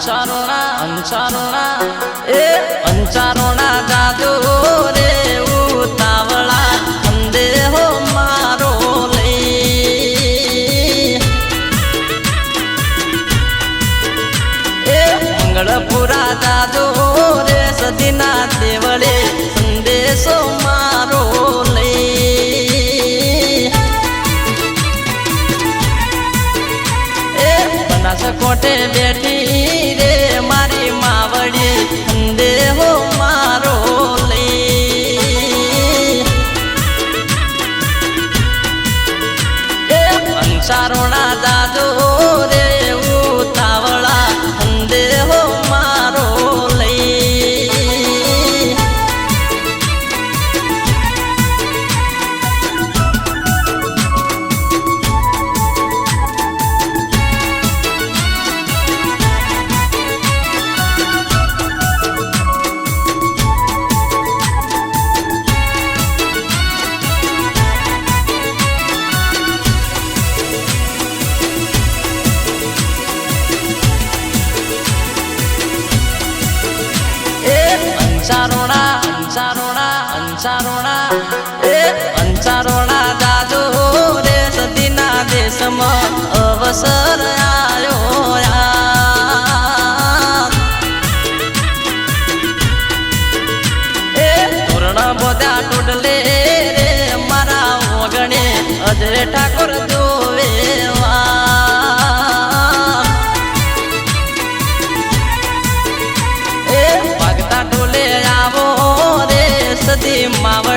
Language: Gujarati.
અંચારોણા એ અંચારોણા જાજો રે ઉતાવળા સંદેહો મારો લઈ એ મંગળપુરા જાજો રે સદીના દેવળે સંદેશો મારો લઈ એ બનાસકોઠે બેઠી રે મારી માવડી સંદેહો મારો લઈ એ અંચારોણા જાજો રે ઉતાવળા સંદેહો મારો લઈ અંચારોણા એ અંચારોણા જાજો રે સદીના દેશમાં અવસર આયો એ પૂર્ણ બોધ્યા ટોડલે રે મારા વગણે અજરે ઠાકોર જોવે એ વાગતા ટોલે આવો રે સદી માવડી